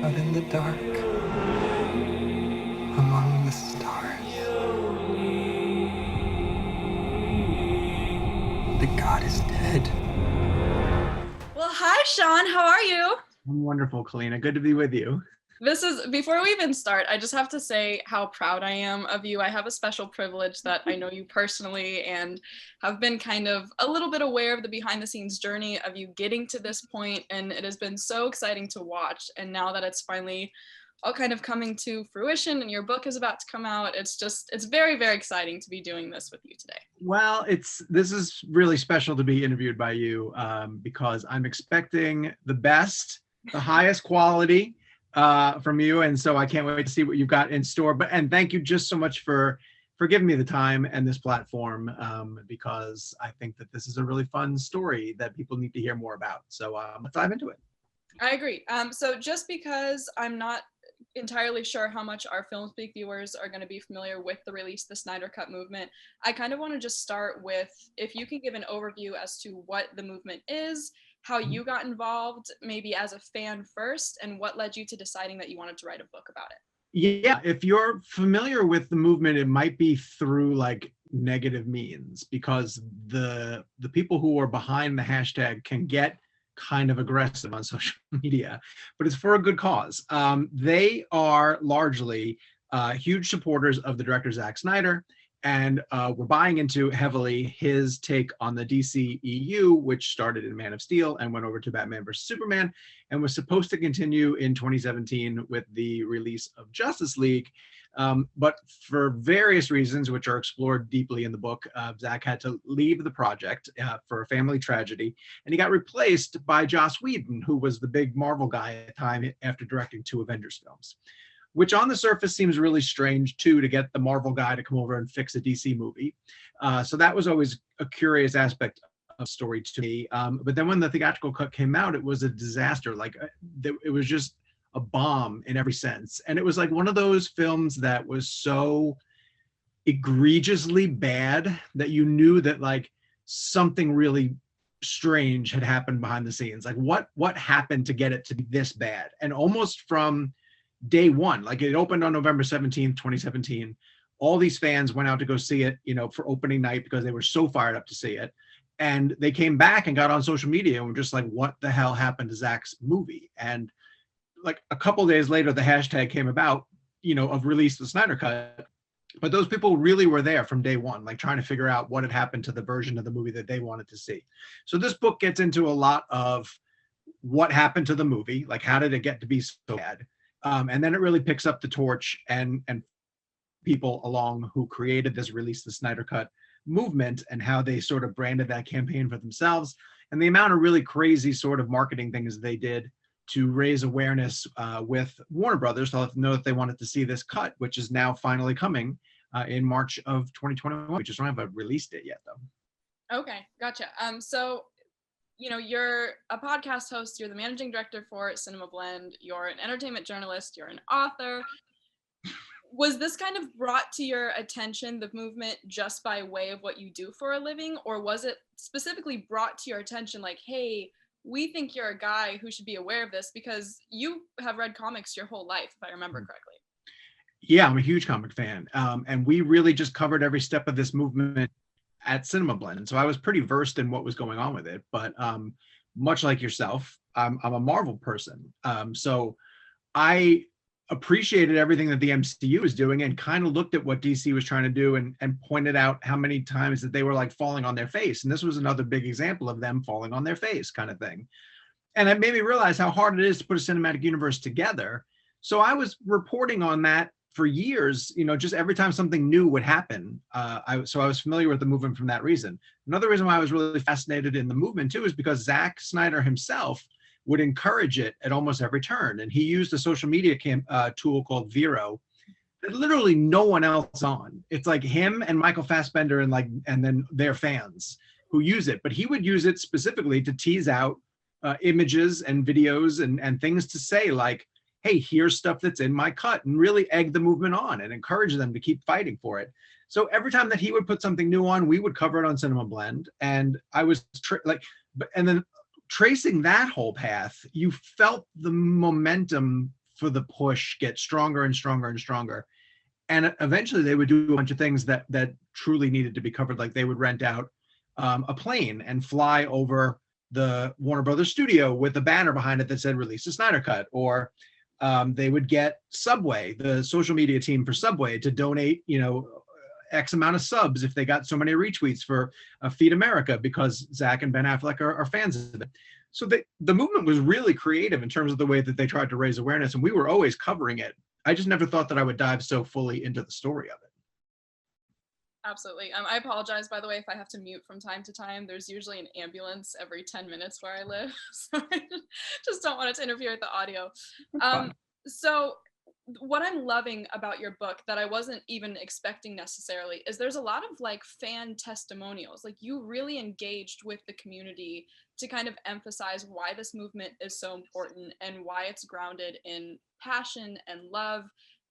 Out in the dark, among the stars, the god is dead. Well, hi, Sean. How are you? I'm wonderful, Kalina. Good to be with you. Before we even start, I just have to say how proud I am of you. I have a special privilege that I know you personally and have been kind of a little bit aware of the behind the scenes journey of you getting to this point, and it has been so exciting to watch. And now that it's finally all kind of coming to fruition and your book is about to come out, it's very, very exciting to be doing this with you today. Well, this is really special to be interviewed by you because I'm expecting the best, the highest quality from you, and so I can't wait to see what you've got in store. And thank you just so much for giving me the time and this platform because I think that this is a really fun story that people need to hear more about. So let's dive into it. I agree. So just because I'm not entirely sure how much our FilmSpeak viewers are going to be familiar with the release, the Snyder Cut movement, I kind of want to just start with if you can give an overview as to what the movement is, how you got involved, maybe as a fan first, and what led you to deciding that you wanted to write a book about it. Yeah, if you're familiar with the movement, it might be through like negative means because the people who are behind the hashtag can get kind of aggressive on social media, but it's for a good cause. They are largely huge supporters of the director Zack Snyder, and we're buying into heavily his take on the DCEU, which started in Man of Steel and went over to Batman vs. Superman, and was supposed to continue in 2017 with the release of Justice League. But for various reasons, which are explored deeply in the book, Zack had to leave the project for a family tragedy, and he got replaced by Joss Whedon, who was the big Marvel guy at the time after directing 2 Avengers films, which on the surface seems really strange too, to get the Marvel guy to come over and fix a DC movie. So that was always a curious aspect of story to me. But then when the theatrical cut came out, it was a disaster. Like it was just a bomb in every sense. And it was like one of those films that was so egregiously bad that you knew that like something really strange had happened behind the scenes. Like what happened to get it to be this bad? And almost from day one, like it opened on November 17th, 2017. All these fans went out to go see it, for opening night because they were so fired up to see it. And they came back and got on social media and were just like, what the hell happened to Zack's movie? And like a couple of days later, the hashtag came about, of release the Snyder Cut. But those people really were there from day one, like trying to figure out what had happened to the version of the movie that they wanted to see. So this book gets into a lot of what happened to the movie, like how did it get to be so bad? And then it really picks up the torch and people along who created this release the Snyder Cut movement and how they sort of branded that campaign for themselves and the amount of really crazy sort of marketing things they did to raise awareness with Warner Brothers to let them know that they wanted to see this cut, which is now finally coming in March of 2021. We just don't have a release date yet, though. Okay, gotcha. So you're a podcast host, you're the managing director for Cinema Blend, you're an entertainment journalist, you're an author. Was this kind of brought to your attention, the movement, just by way of what you do for a living? Or was it specifically brought to your attention like, hey, we think you're a guy who should be aware of this because you have read comics your whole life, if I remember correctly? Yeah, I'm a huge comic fan. And we really just covered every step of this movement at Cinema Blend. And so I was pretty versed in what was going on with it. But much like yourself, I'm a Marvel person. So I appreciated everything that the MCU was doing and kind of looked at what DC was trying to do and pointed out how many times that they were like falling on their face. And this was another big example of them falling on their face kind of thing. And it made me realize how hard it is to put a cinematic universe together. So I was reporting on that for years, just every time something new would happen. So I was familiar with the movement from that reason. Another reason why I was really fascinated in the movement too is because Zack Snyder himself would encourage it at almost every turn. And he used a social media tool called Vero that literally no one else on. It's like him and Michael Fassbender and then their fans who use it. But he would use it specifically to tease out images and videos and things to say like, hey, here's stuff that's in my cut, and really egg the movement on and encourage them to keep fighting for it. So every time that he would put something new on, we would cover it on Cinema Blend. And I was and then tracing that whole path, you felt the momentum for the push get stronger and stronger and stronger. And eventually they would do a bunch of things that truly needed to be covered. Like they would rent out a plane and fly over the Warner Brothers studio with a banner behind it that said release a Snyder Cut. Or they would get Subway, the social media team for Subway, to donate, X amount of subs if they got so many retweets for Feed America, because Zack and Ben Affleck are fans of it. So the movement was really creative in terms of the way that they tried to raise awareness, and we were always covering it. I just never thought that I would dive so fully into the story of it. Absolutely. I apologize, by the way, if I have to mute from time to time. There's usually an ambulance every 10 minutes where I live, so I just don't want it to interfere with the audio. So what I'm loving about your book that I wasn't even expecting necessarily is there's a lot of like fan testimonials. Like you really engaged with the community to kind of emphasize why this movement is so important and why it's grounded in passion and love.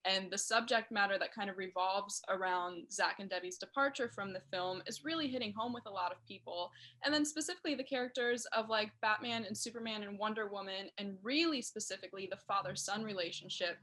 And the subject matter that kind of revolves around Zack and Debbie's departure from the film is really hitting home with a lot of people. And then specifically the characters of like Batman and Superman and Wonder Woman, and really specifically the father-son relationship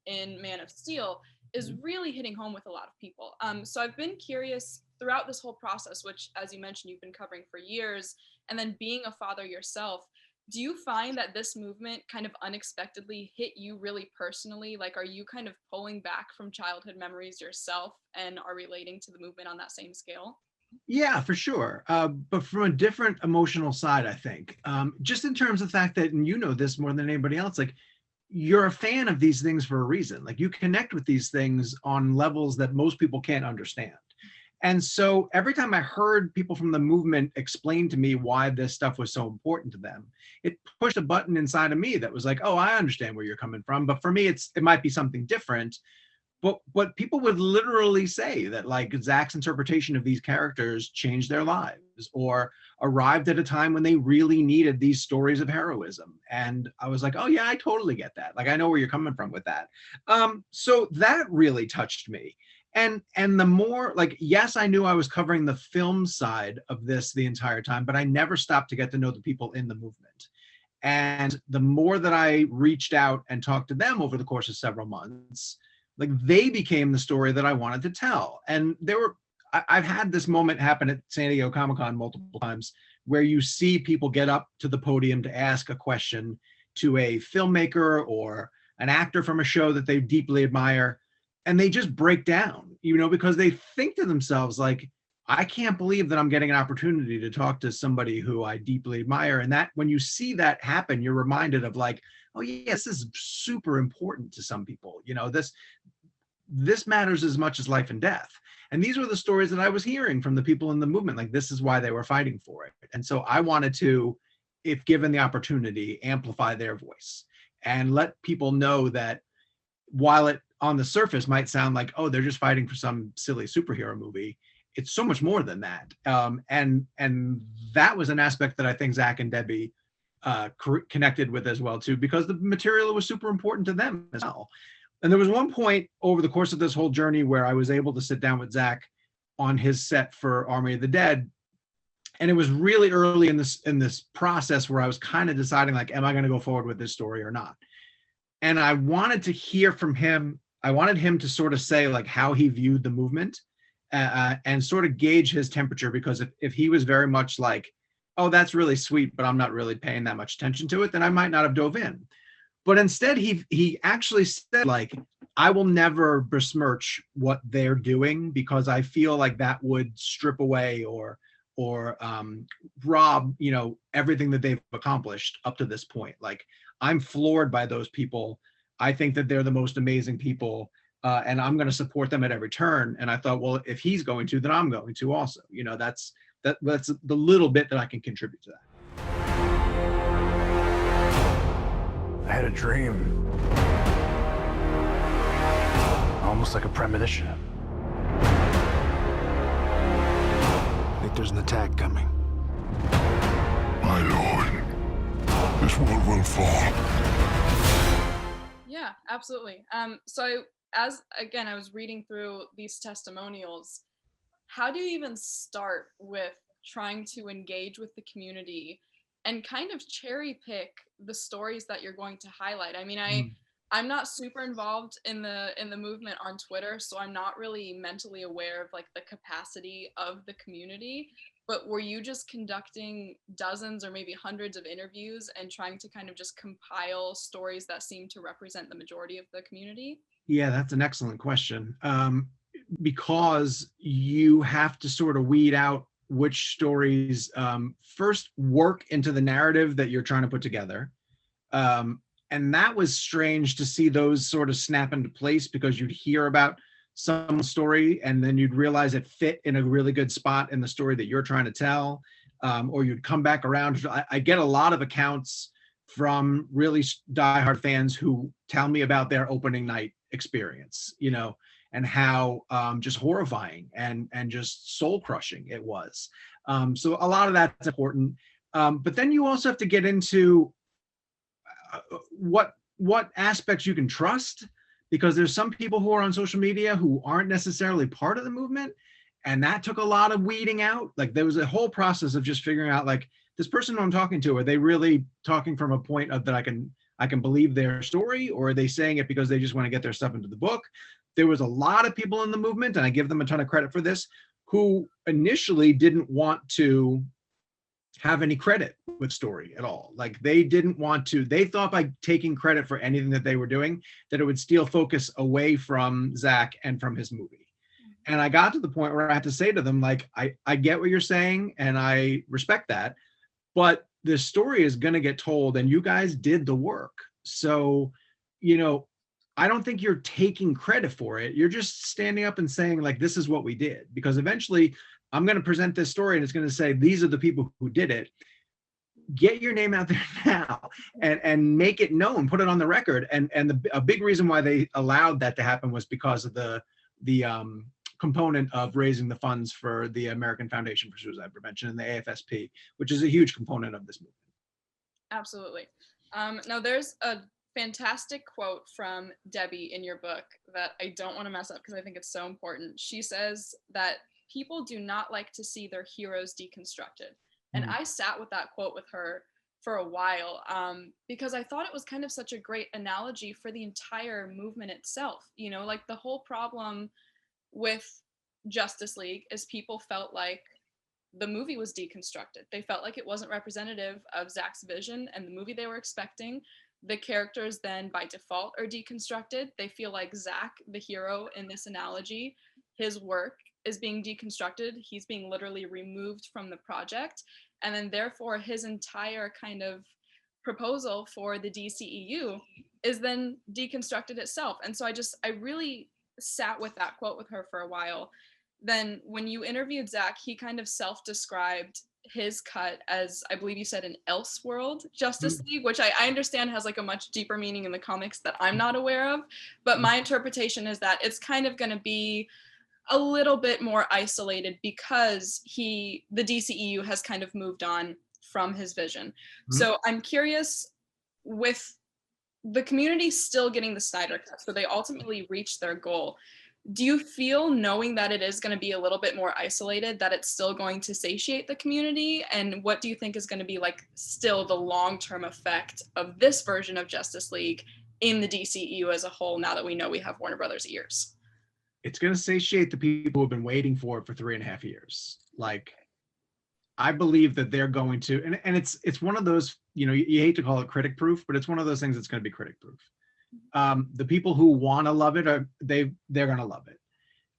in Man of Steel is really hitting home with a lot of people. So I've been curious throughout this whole process, which as you mentioned, you've been covering for years, and then being a father yourself, do you find that this movement kind of unexpectedly hit you really personally? Like, are you kind of pulling back from childhood memories yourself and are relating to the movement on that same scale? Yeah, for sure. But from a different emotional side, I think. Just in terms of the fact that, and you know this more than anybody else, like you're a fan of these things for a reason. Like you connect with these things on levels that most people can't understand. And so every time I heard people from the movement explain to me why this stuff was so important to them, it pushed a button inside of me that was like, oh, I understand where you're coming from. But for me, it might be something different. But people would literally say that like Zack's interpretation of these characters changed their lives or arrived at a time when they really needed these stories of heroism. And I was like, oh yeah, I totally get that. Like, I know where you're coming from with that. So that really touched me. And the more like, yes, I knew I was covering the film side of this the entire time, but I never stopped to get to know the people in the movement. And the more that I reached out and talked to them over the course of several months, like they became the story that I wanted to tell. And I've had this moment happen at San Diego Comic-Con multiple times where you see people get up to the podium to ask a question to a filmmaker or an actor from a show that they deeply admire. And they just break down, because they think to themselves, like, I can't believe that I'm getting an opportunity to talk to somebody who I deeply admire. And that when you see that happen, you're reminded of like, oh yes, this is super important to some people. This matters as much as life and death. And these were the stories that I was hearing from the people in the movement. Like, this is why they were fighting for it. And so I wanted to, if given the opportunity, amplify their voice and let people know that while it on the surface might sound like, oh, they're just fighting for some silly superhero movie, it's so much more than that. And that was an aspect that I think Zack and Debbie connected with as well too, because the material was super important to them as well. And there was one point over the course of this whole journey where I was able to sit down with Zack on his set for Army of the Dead. And it was really early in this process where I was kind of deciding, like, am I going to go forward with this story or not? And I wanted to hear from him. I wanted him to sort of say like how he viewed the movement and sort of gauge his temperature, because if he was very much like, oh, that's really sweet, but I'm not really paying that much attention to it, then I might not have dove in. But instead, he actually said, like, I will never besmirch what they're doing because I feel like that would strip away or rob, everything that they've accomplished up to this point. Like, I'm floored by those people. I think that they're the most amazing people, and I'm going to support them at every turn. And I thought, well, if he's going to, then I'm going to also. That's the little bit that I can contribute to that. I had a dream, almost like a premonition. I think there's an attack coming. My lord, this world will fall. Yeah, Yeah, absolutely. So as again, I was reading through these testimonials. How do you even start with trying to engage with the community and kind of cherry pick the stories that you're going to highlight? I mean, I'm not super involved in the movement on Twitter, so I'm not really mentally aware of like the capacity of the community. But were you just conducting dozens or maybe hundreds of interviews and trying to kind of just compile stories that seem to represent the majority of the community? Yeah, that's an excellent question. Because you have to sort of weed out which stories first work into the narrative that you're trying to put together. And that was strange to see those sort of snap into place, because you'd hear about some story and then you'd realize it fit in a really good spot in the story that you're trying to tell. Or you'd come back around. I get a lot of accounts from really diehard fans who tell me about their opening night experience, you know, and how just horrifying and just soul crushing it was. So a lot of that's important. But then you also have to get into what aspects you can trust, because there's some people who are on social media who aren't necessarily part of the movement. And that took a lot of weeding out. Like there was a whole process of just figuring out, like, this person who I'm talking to, are they really talking from a point of that I can believe their story, or are they saying it because they just want to get their stuff into the book? There was a lot of people in the movement, and I give them a ton of credit for this, who initially didn't want to have any credit with story at all. Like they didn't want to, they thought by taking credit for anything that they were doing, that it would steal focus away from Zack and from his movie. And I got to the point where I had to say to them, like, I get what you're saying and I respect that, but the story is going to get told and you guys did the work. So, you know, I don't think you're taking credit for it. You're just standing up and saying, like, this is what we did. Because eventually I'm going to present this story and it's going to say, these are the people who did it. Get your name out there now and make it known, put it on the record. And a big reason why they allowed that to happen was because of the component of raising the funds for the American Foundation for Suicide Prevention and the AFSP, which is a huge component of this movement. Absolutely. Now there's a fantastic quote from Debbie in your book that I don't want to mess up because I think it's so important. She says that people do not like to see their heroes deconstructed. And I sat with that quote with her for a while because I thought it was kind of such a great analogy for the entire movement itself. You know, like the whole problem with Justice League is people felt like the movie was deconstructed. They felt like it wasn't representative of Zack's vision and the movie they were expecting. The characters then by default are deconstructed. They feel like Zack, the hero in this analogy, his work is being deconstructed. He's being literally removed from the project. And then therefore his entire kind of proposal for the DCEU is then deconstructed itself. And so I really sat with that quote with her for a while. Then when you interviewed Zack, he kind of self-described his cut as, I believe you said, an Elseworld Justice League, which I understand has like a much deeper meaning in the comics that I'm not aware of. But my interpretation is that it's kind of going to be a little bit more isolated because the DCEU has kind of moved on from his vision. So I'm curious, with the community still getting the Snyder Cut, so they ultimately reach their goal, do you feel, knowing that it is going to be a little bit more isolated, that it's still going to satiate the community? And what do you think is going to be like still the long-term effect of this version of Justice League in the DCEU as a whole, now that we know we have Warner Brothers' ears? It's going to satiate the people who have been waiting for it for 3.5 years. Like, I believe that they're going to, and it's one of those, you know, you hate to call it critic proof, but it's one of those things that's going to be critic proof. The people who want to love it they're going to love it.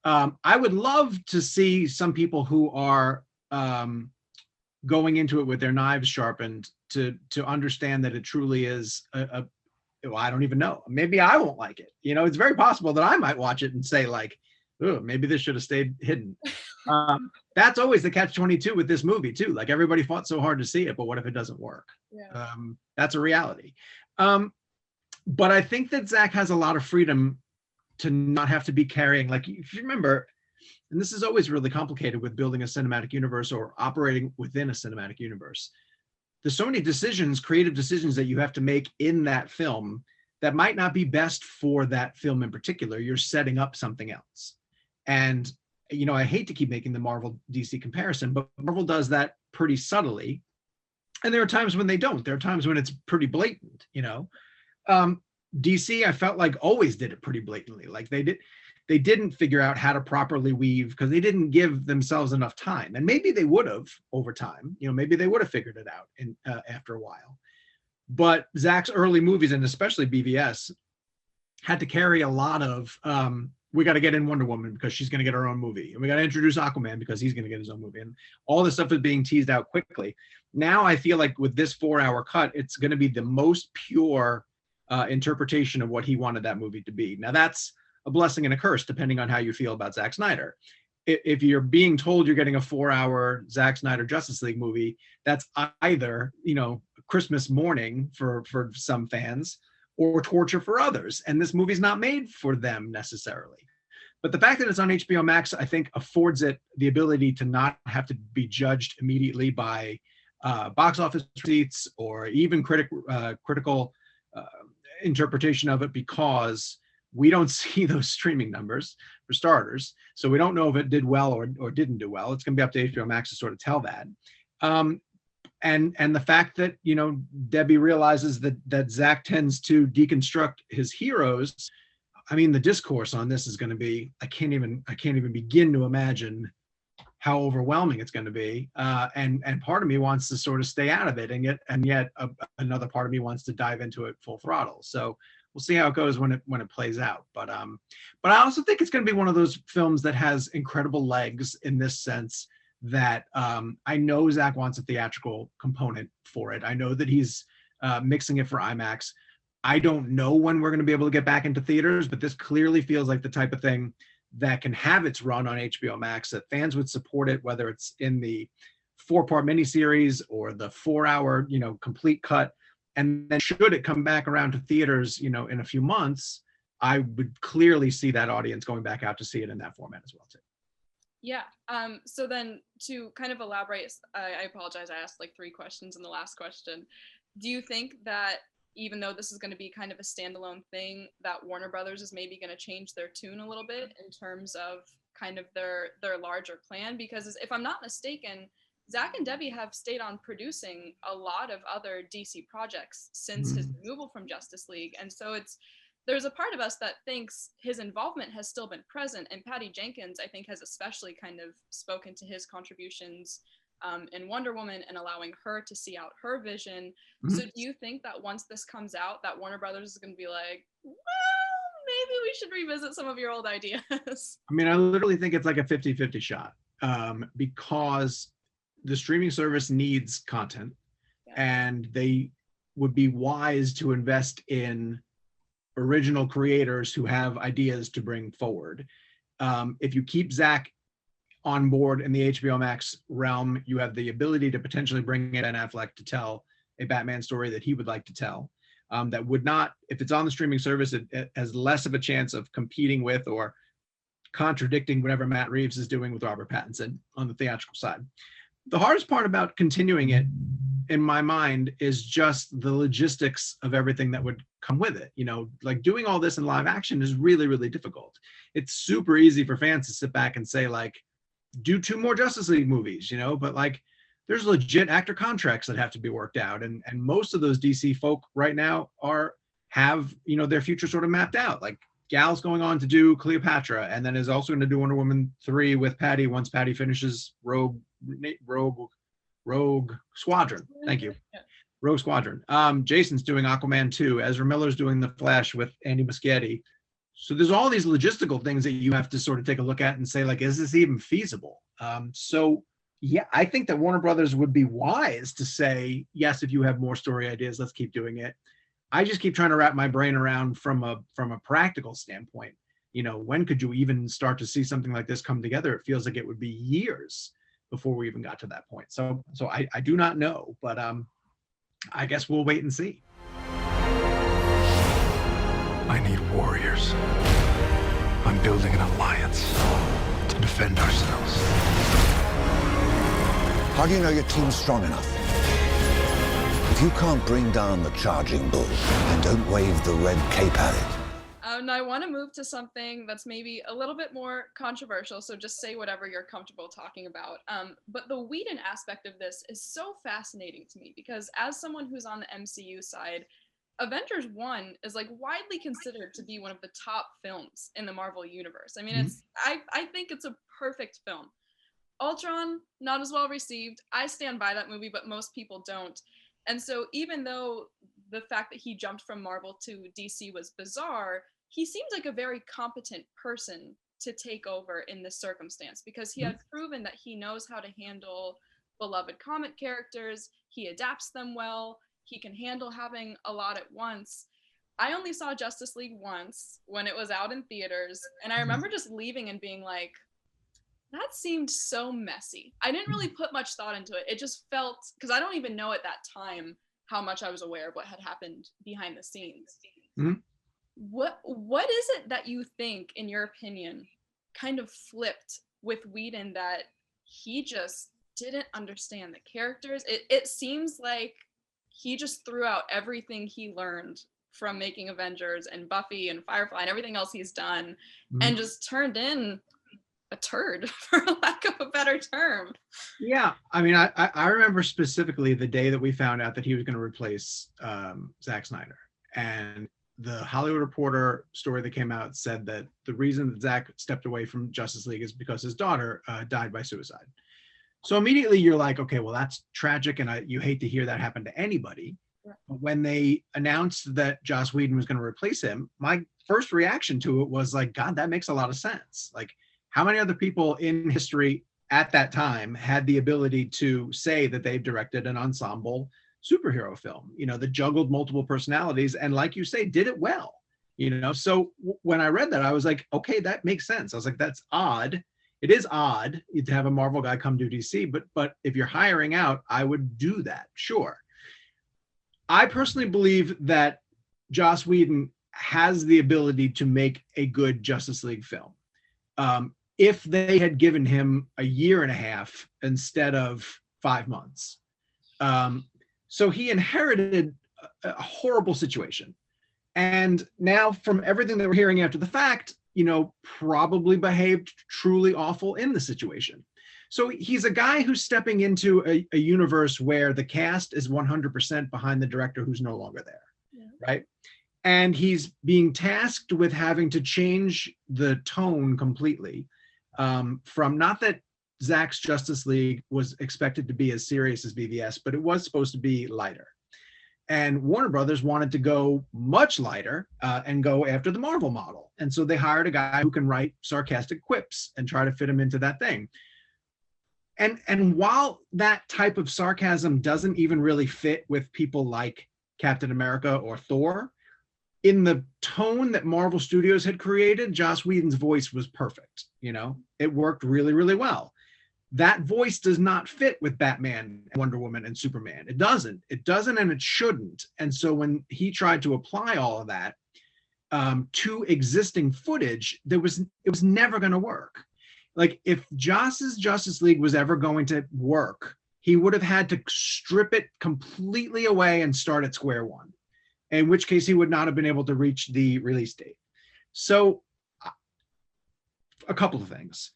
I would love to see some people who are going into it with their knives sharpened to understand that it truly is well, I don't even know. Maybe I won't like it. You know, it's very possible that I might watch it and say like, oh, maybe this should have stayed hidden. That's always the catch-22 with this movie too. Like, everybody fought so hard to see it, but what if it doesn't work? Yeah. That's a reality. But I think that Zack has a lot of freedom to not have to be carrying, like, if you remember, and this is always really complicated with building a cinematic universe or operating within a cinematic universe. There's so many decisions, creative decisions that you have to make in that film that might not be best for that film in particular. You're setting up something else. And, you know, I hate to keep making the Marvel DC comparison, but Marvel does that pretty subtly. And there are times when they don't. There are times when it's pretty blatant, you know. DC, I felt like always did it pretty blatantly. Like they didn't figure out how to properly weave because they didn't give themselves enough time. And maybe they would have over time, you know, maybe they would have figured it out after a while. But Zack's early movies, and especially BVS, had to carry a lot of, we got to get in Wonder Woman because she's going to get her own movie. And we got to introduce Aquaman because he's going to get his own movie. And all this stuff is being teased out quickly. Now I feel like with this 4-hour cut, it's going to be the most pure interpretation of what he wanted that movie to be. Now that's a blessing and a curse, depending on how you feel about Zack Snyder. If you're being told you're getting a 4-hour Zack Snyder Justice League movie, that's either, you know, Christmas morning for some fans or torture for others. And this movie's not made for them necessarily. But the fact that it's on HBO Max, I think, affords it the ability to not have to be judged immediately by box office receipts or even critical interpretation of it, because we don't see those streaming numbers for starters. So we don't know if it did well or didn't do well. It's going to be up to HBO Max to sort of tell that. And the fact that, you know, Debbie realizes that Zack tends to deconstruct his heroes. I mean, the discourse on this is going to be, I can't even begin to imagine how overwhelming it's going to be. And part of me wants to sort of stay out of it, and yet another part of me wants to dive into it full throttle. So we'll see how it goes when it plays out. But I also think it's going to be one of those films that has incredible legs in this sense that I know Zack wants a theatrical component for it. I know that he's mixing it for IMAX. I don't know when we're going to be able to get back into theaters, but this clearly feels like the type of thing that can have its run on HBO Max, that fans would support it, whether it's in the 4-part miniseries or the 4-hour, you know, complete cut. And then should it come back around to theaters, you know, in a few months, I would clearly see that audience going back out to see it in that format as well too. Yeah. So then to kind of elaborate, I apologize, I asked like 3 questions in the last question. Do you think that even though this is going to be kind of a standalone thing, that Warner Brothers is maybe going to change their tune a little bit in terms of kind of their larger plan? Because if I'm not mistaken, Zack and Debbie have stayed on producing a lot of other DC projects since his removal from Justice League. And so there's a part of us that thinks his involvement has still been present. And Patty Jenkins, I think, has especially kind of spoken to his contributions in Wonder Woman and allowing her to see out her vision. So do you think that once this comes out, that Warner Brothers is going to be like, well, maybe we should revisit some of your old ideas? I mean, I literally think it's like a 50-50 shot because the streaming service needs content, and they would be wise to invest in original creators who have ideas to bring forward. If you keep Zack on board in the HBO Max realm, you have the ability to potentially bring in Ben Affleck to tell a Batman story that he would like to tell. That would not, if it's on the streaming service, it has less of a chance of competing with or contradicting whatever Matt Reeves is doing with Robert Pattinson on the theatrical side. The hardest part about continuing it, in my mind, is just the logistics of everything that would come with it. You know, like doing all this in live action is really, really difficult. It's super easy for fans to sit back and say, like, do 2 more Justice League movies, you know, but like there's legit actor contracts that have to be worked out. And most of those DC folk right now have, you know, their future sort of mapped out. Like Gal's going on to do Cleopatra, and then is also going to do Wonder Woman 3 with Patty once Patty finishes Rogue Squadron. Thank you. Rogue Squadron. Jason's doing Aquaman 2. Ezra Miller's doing The Flash with Andy Muschietti. So there's all these logistical things that you have to sort of take a look at and say, like, is this even feasible? So yeah, I think that Warner Brothers would be wise to say, yes, if you have more story ideas, let's keep doing it. I just keep trying to wrap my brain around from a practical standpoint. You know, when could you even start to see something like this come together? It feels like it would be years before we even got to that point. So I do not know, but I guess we'll wait and see. I need warriors. I'm building an alliance to defend ourselves. How do you know your team's strong enough? If you can't bring down the charging bull, then don't wave the red cape at it. Now I want to move to something that's maybe a little bit more controversial, so just say whatever you're comfortable talking about. But the Whedon aspect of this is so fascinating to me because as someone who's on the MCU side, Avengers 1 is like widely considered to be one of the top films in the Marvel universe. I mean, I think it's a perfect film. Ultron, not as well received. I stand by that movie, but most people don't. And so even though the fact that he jumped from Marvel to DC was bizarre, he seems like a very competent person to take over in this circumstance because he had proven that he knows how to handle beloved comic characters. He adapts them well. He can handle having a lot at once. I only saw Justice League once when it was out in theaters. And I remember just leaving and being like, that seemed so messy. I didn't really put much thought into it. It just felt, because I don't even know at that time how much I was aware of what had happened behind the scenes. What is it that you think, in your opinion, kind of flipped with Whedon that he just didn't understand the characters? It seems like he just threw out everything he learned from making Avengers and Buffy and Firefly and everything else he's done and just turned in a turd, for lack of a better term. Yeah, I mean, I remember specifically the day that we found out that he was going to replace Zack Snyder. And the Hollywood Reporter story that came out said that the reason that Zack stepped away from Justice League is because his daughter died by suicide. So immediately you're like, okay, well, that's tragic, and you hate to hear that happen to anybody. But when they announced that Joss Whedon was going to replace him, my first reaction to it was like, God, that makes a lot of sense. Like, how many other people in history at that time had the ability to say that they've directed an ensemble superhero film, you know, that juggled multiple personalities and, like you say, did it well, you know? So when I read that, I was like, okay, that makes sense. I was like, that's odd. It is odd to have a Marvel guy come do DC, but if you're hiring out, I would do that, sure. I personally believe that Joss Whedon has the ability to make a good Justice League film. If they had given him a year and a half instead of 5 months. So he inherited a horrible situation. And now from everything that we're hearing after the fact, you know, probably behaved truly awful in the situation. So he's a guy who's stepping into a universe where the cast is 100% behind the director who's no longer there, right? And he's being tasked with having to change the tone completely from, not that Zack's Justice League was expected to be as serious as BVS, but it was supposed to be lighter. And Warner Brothers wanted to go much lighter and go after the Marvel model. And so they hired a guy who can write sarcastic quips and try to fit him into that thing. And while that type of sarcasm doesn't even really fit with people like Captain America or Thor, in the tone that Marvel Studios had created, Joss Whedon's voice was perfect. You know, it worked really, really well. That voice does not fit with Batman, Wonder Woman, and Superman. It doesn't, and it shouldn't. And so when he tried to apply all of that to existing footage, it was never going to work. Like, if Joss's Justice League was ever going to work, he would have had to strip it completely away and start at square one, in which case he would not have been able to reach the release date. So a couple of things.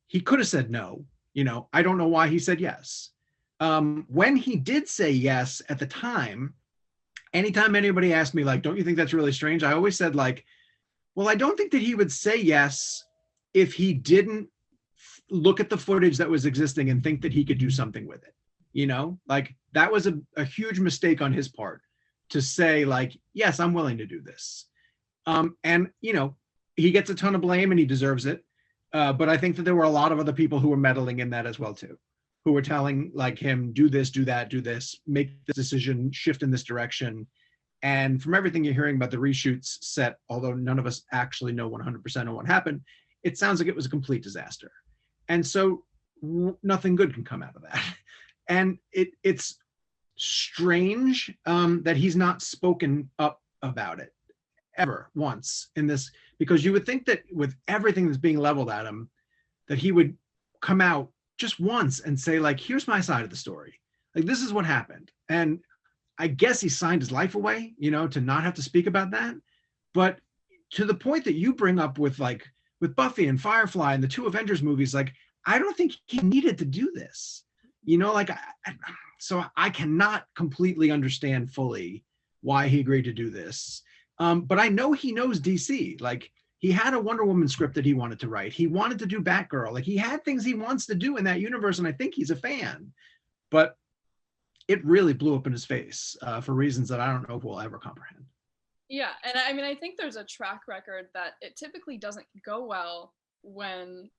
He could have said no. You know, I don't know why he said yes. When he did say yes at the time, anytime anybody asked me, like, don't you think that's really strange? I always said, like, well, I don't think that he would say yes if he didn't look at the footage that was existing and think that he could do something with it. You know, like, that was a huge mistake on his part to say, like, yes, I'm willing to do this. And, you know, he gets a ton of blame and he deserves it. But I think that there were a lot of other people who were meddling in that as well, too, who were telling, like, him, do this, do that, do this, make this decision, shift in this direction. And from everything you're hearing about the reshoots set, although none of us actually know 100% of what happened, it sounds like it was a complete disaster. And so nothing good can come out of that. And it's strange that he's not spoken up about it ever once in this, because you would think that with everything that's being leveled at him, that he would come out just once and say, like, here's my side of the story. Like, this is what happened. And I guess he signed his life away, to not have to speak about that. But to the point that you bring up with Buffy and Firefly and the two Avengers movies, like, I don't think he needed to do this, so I cannot completely understand fully why he agreed to do this. But I know he knows DC. Like, he had a Wonder Woman script that he wanted to write. He wanted to do Batgirl. Like, he had things he wants to do in that universe, and I think he's a fan. But it really blew up in his face for reasons that I don't know if we'll ever comprehend. Yeah, and I mean, I think there's a track record that it typically doesn't go well when,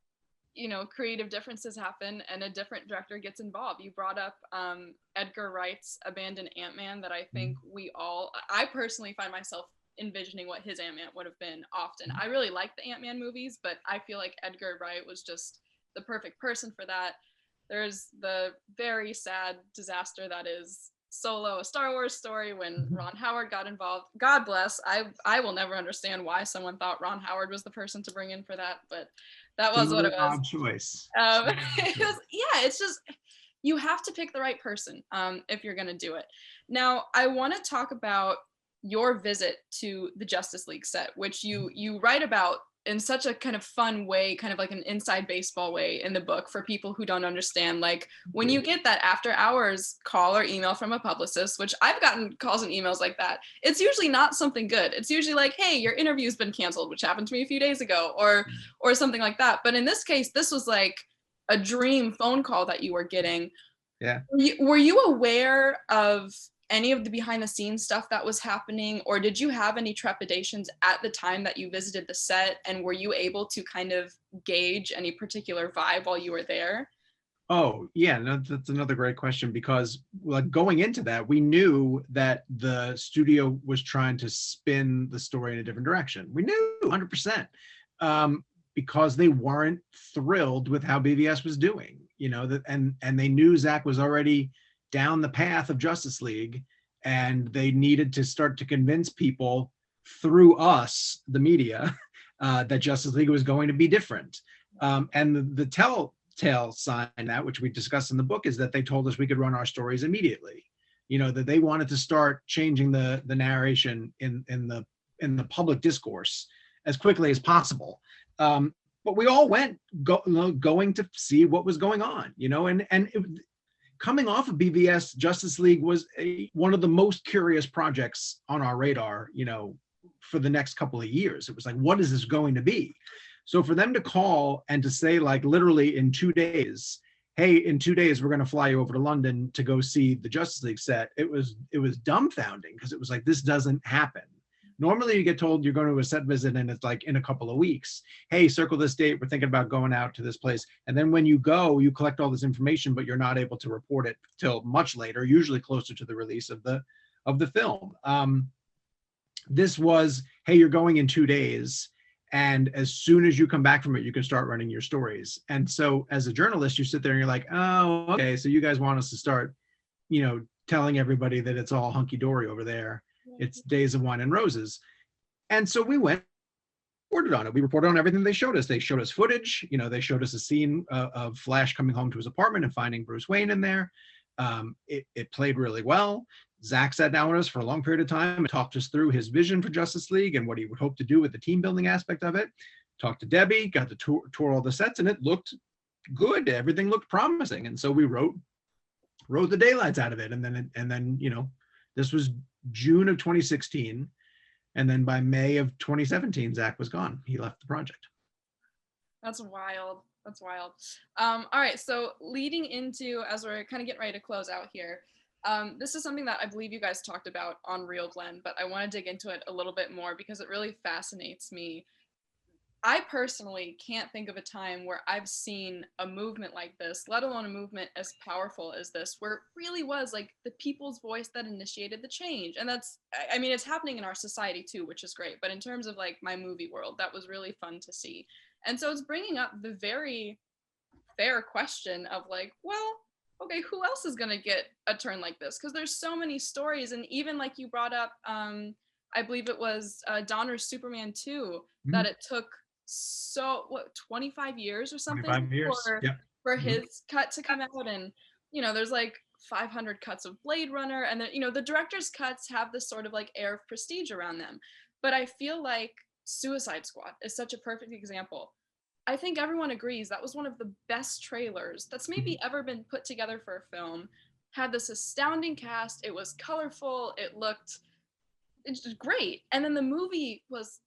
creative differences happen and a different director gets involved. You brought up Edgar Wright's abandoned Ant-Man that I think I personally find myself envisioning what his Ant-Man would have been often. I really like the Ant-Man movies, but I feel like Edgar Wright was just the perfect person for that. There's the very sad disaster that is Solo, a Star Wars story, when Ron Howard got involved. God bless. I will never understand why someone thought Ron Howard was the person to bring in for that, but that was what it was. Odd choice. It's just, you have to pick the right person if you're going to do it. Now, I want to talk about your visit to the Justice League set, which you write about in such a kind of fun way, kind of like an inside baseball way in the book for people who don't understand. Like, when you get that after hours call or email from a publicist, which I've gotten calls and emails like that, it's usually not something good. It's usually like, hey, your interview's been canceled, which happened to me a few days ago, or something like that. But in this case, this was like a dream phone call that you were getting. Yeah. Were you aware of any of the behind the scenes stuff that was happening, or did you have any trepidations at the time that you visited the set, and were you able to kind of gauge any particular vibe while you were there? Oh yeah, no, that's another great question, because like, going into that, we knew that the studio was trying to spin the story in a different direction. We knew 100%, because they weren't thrilled with how BVS was doing, and they knew Zack was already down the path of Justice League, and they needed to start to convince people through us, the media, that Justice League was going to be different. And the telltale sign that, which we discussed in the book, is that they told us we could run our stories immediately. That they wanted to start changing the narration in the public discourse as quickly as possible. But we all went going to see what was going on, coming off of BVS, Justice League was one of the most curious projects on our radar, for the next couple of years. It was like, what is this going to be? So for them to call and to say, like, literally in 2 days, hey, in 2 days, we're going to fly you over to London to go see the Justice League set, it was dumbfounding, because it was like, this doesn't happen. Normally you get told you're going to a set visit and it's like in a couple of weeks, hey, circle this date, we're thinking about going out to this place. And then when you go, you collect all this information, but you're not able to report it till much later, usually closer to the release of the film. This was, hey, you're going in 2 days, and as soon as you come back from it, you can start running your stories. And so as a journalist, you sit there and you're like, oh, okay, so you guys want us to start, telling everybody that it's all hunky-dory over there. It's days of wine and roses. And so we went, reported on it. We reported on everything they showed us. They showed us footage. They showed us a scene of Flash coming home to his apartment and finding Bruce Wayne in there. It played really well. Zack sat down with us for a long period of time and talked us through his vision for Justice League and what he would hope to do with the team building aspect of it. Talked to Debbie, got to tour all the sets, and it looked good. Everything looked promising. And so we wrote the daylights out of it. And then this was June of 2016. And then by May of 2017, Zack was gone. He left the project. That's wild. All right. So leading into, as we're kind of getting ready to close out here, this is something that I believe you guys talked about on Real Glenn, but I want to dig into it a little bit more because it really fascinates me. I personally can't think of a time where I've seen a movement like this, let alone a movement as powerful as this, where it really was like the people's voice that initiated the change. And that's, I mean, it's happening in our society too, which is great. But in terms of like my movie world, that was really fun to see. And so it's bringing up the very fair question of like, well, okay, who else is going to get a turn like this? Because there's so many stories. And even like you brought up, I believe it was Donner's Superman 2, that it took 25 years or something 25 years. for his cut to come out. And there's like 500 cuts of Blade Runner, and then, you know, the director's cuts have this sort of like air of prestige around them. But I feel like Suicide Squad is such a perfect example. I think everyone agrees that was one of the best trailers that's maybe ever been put together for a film. Had this astounding cast, it was colorful, it's just great. And then the movie was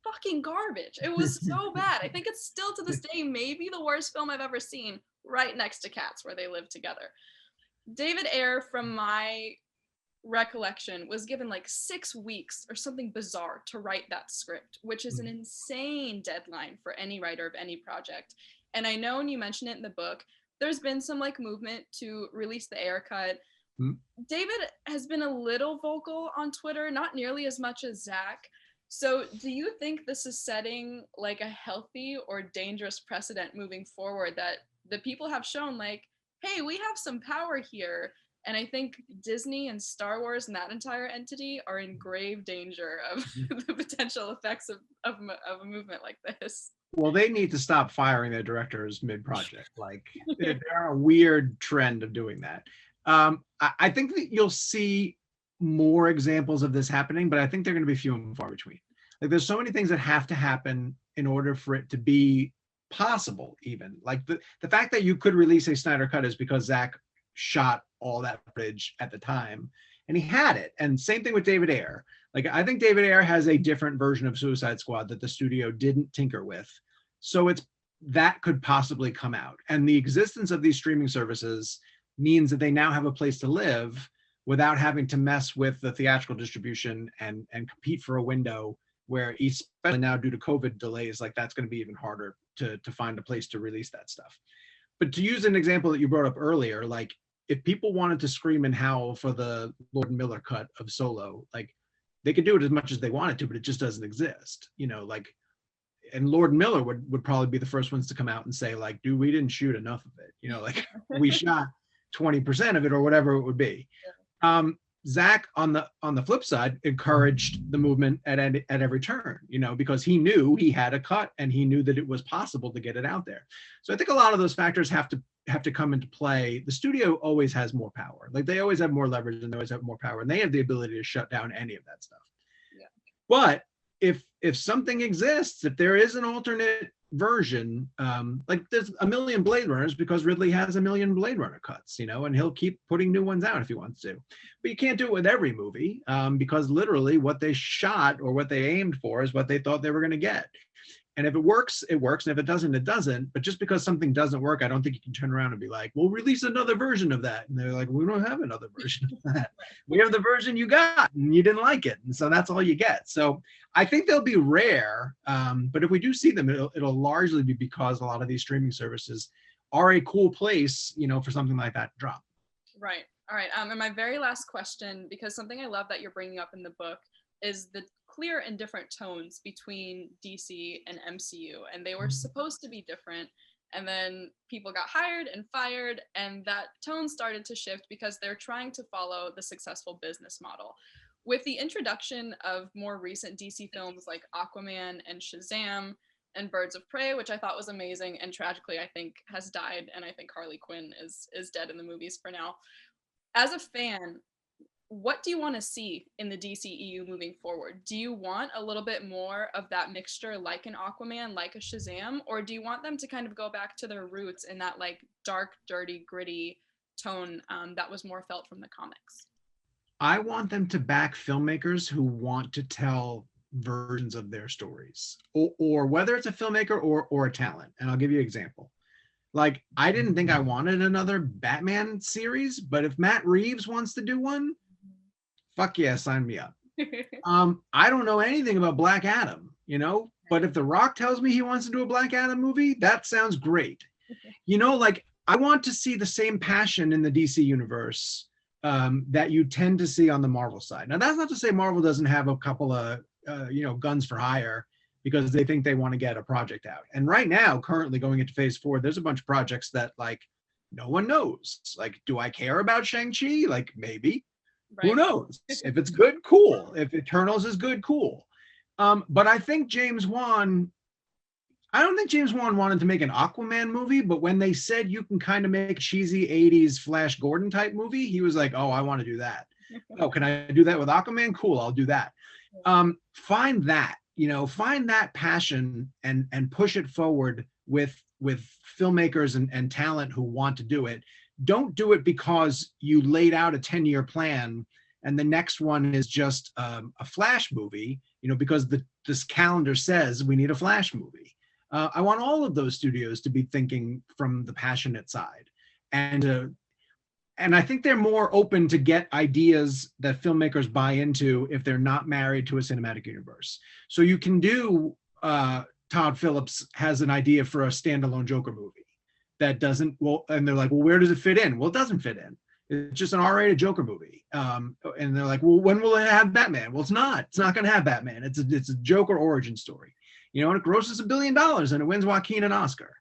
fucking garbage. It was so bad. I think it's still to this day maybe the worst film I've ever seen, right next to Cats, where they live together. David Ayer, from my recollection, was given like 6 weeks or something bizarre to write that script, which is an insane deadline for any writer of any project. And I know, and you mentioned it in the book, there's been some like movement to release the Ayer cut. David has been a little vocal on Twitter, not nearly as much as Zack. So do you think this is setting like a healthy or dangerous precedent moving forward, that the people have shown like, hey, we have some power here? And I think Disney and Star Wars and that entire entity are in grave danger of the potential effects of a movement like this. Well, they need to stop firing their directors mid-project. Like, they're a weird trend of doing that. I think that you'll see more examples of this happening, but I think they're going to be few and far between. Like, there's so many things that have to happen in order for it to be possible, even. Like, the fact that you could release a Snyder Cut is because Zack shot all that footage at the time, and he had it. And same thing with David Ayer. Like, I think David Ayer has a different version of Suicide Squad that the studio didn't tinker with. So that could possibly come out. And the existence of these streaming services means that they now have a place to live without having to mess with the theatrical distribution and compete for a window where, especially now due to COVID delays, like that's going to be even harder to find a place to release that stuff. But to use an example that you brought up earlier, like if people wanted to scream and howl for the Lord Miller cut of Solo, like they could do it as much as they wanted to, but it just doesn't exist, you know, like, and Lord Miller would probably be the first ones to come out and say like, dude, we didn't shoot enough of it. You know, like we shot 20% of it or whatever it would be. Zack on the flip side encouraged the movement at every turn, you know, because he knew he had a cut and he knew that it was possible to get it out there. So I think a lot of those factors have to come into play. The studio always has more power. Like they always have more leverage and they always have more power, and they have the ability to shut down any of that stuff. Yeah. But if something exists, if there is an alternate version, like there's a million Blade Runners because Ridley has a million Blade Runner cuts, you know, and he'll keep putting new ones out if he wants to. But you can't do it with every movie, because literally what they shot or what they aimed for is what they thought they were going to get. And if it works, it works. And if it doesn't, it doesn't. But just because something doesn't work, I don't think you can turn around and be like, we'll release another version of that. And they're like, we don't have another version of that. We have the version you got and you didn't like it. And so that's all you get. So I think they'll be rare. But if we do see them, it'll largely be because a lot of these streaming services are a cool place, you know, for something like that to drop. Right. All right. And my very last question, because something I love that you're bringing up in the book is the clear and different tones between DC and MCU, and they were supposed to be different, and then people got hired and fired, and that tone started to shift because they're trying to follow the successful business model. With the introduction of more recent DC films like Aquaman and Shazam and Birds of Prey, which I thought was amazing and tragically I think has died, and I think Harley Quinn is dead in the movies for now. As a fan, what do you want to see in the DCEU moving forward? Do you want a little bit more of that mixture like an Aquaman, like a Shazam, or do you want them to kind of go back to their roots in that like dark, dirty, gritty tone that was more felt from the comics? I want them to back filmmakers who want to tell versions of their stories, or whether it's a filmmaker or a talent. And I'll give you an example. Like, I didn't think I wanted another Batman series, but if Matt Reeves wants to do one, fuck yeah, sign me up. I don't know anything about Black Adam, you know, but if The Rock tells me he wants to do a Black Adam movie, that sounds great. You know, like, I want to see the same passion in the DC universe that you tend to see on the Marvel side. Now, that's not to say Marvel doesn't have a couple of, you know, guns for hire because they think they want to get a project out. And right now, currently going into phase 4, there's a bunch of projects that, like, no one knows. Like, do I care about Shang-Chi? Like, maybe. Right. Who knows? If it's good, cool. If Eternals is good, cool. But I think James Wan, I don't think James Wan wanted to make an Aquaman movie, but when they said you can kind of make a cheesy 80s Flash Gordon type movie, he was like, oh, I want to do that. Oh, can I do that with Aquaman? Cool, I'll do that. Find that, find that passion and push it forward with filmmakers and talent who want to do it. Don't do it because you laid out a 10-year plan and the next one is just a Flash movie, because this calendar says we need a Flash movie. I want all of those studios to be thinking from the passionate side. And I think they're more open to get ideas that filmmakers buy into if they're not married to a cinematic universe. So you can do, Todd Phillips has an idea for a standalone Joker movie that doesn't, and they're like, well, where does it fit in? Well, it doesn't fit in. It's just an R-rated Joker movie. And they're like, well, when will it have Batman? Well, it's not going to have Batman. It's a Joker origin story. And it grosses $1 billion and it wins Joaquin an Oscar.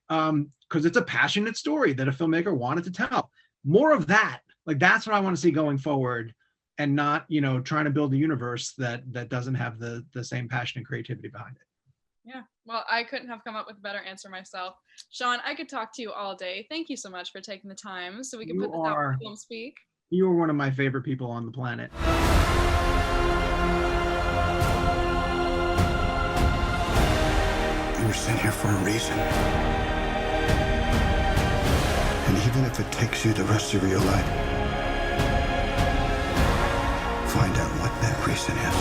Because it's a passionate story that a filmmaker wanted to tell. More of that. Like, that's what I want to see going forward, and not, trying to build a universe that doesn't have the same passion and creativity behind it. Yeah, well, I couldn't have come up with a better answer myself. Sean, I could talk to you all day. Thank you so much for taking the time so we can put this out on FilmSpeak. You are one of my favorite people on the planet. You were sent here for a reason. And even if it takes you the rest of your life, find out what that reason is.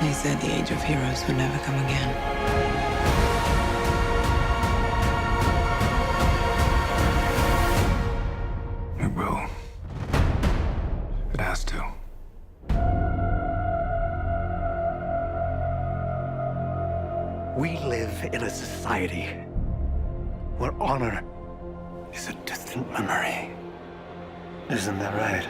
They said the age of heroes would never come again. It will. It has to. We live in a society where honor is a distant memory. Isn't that right?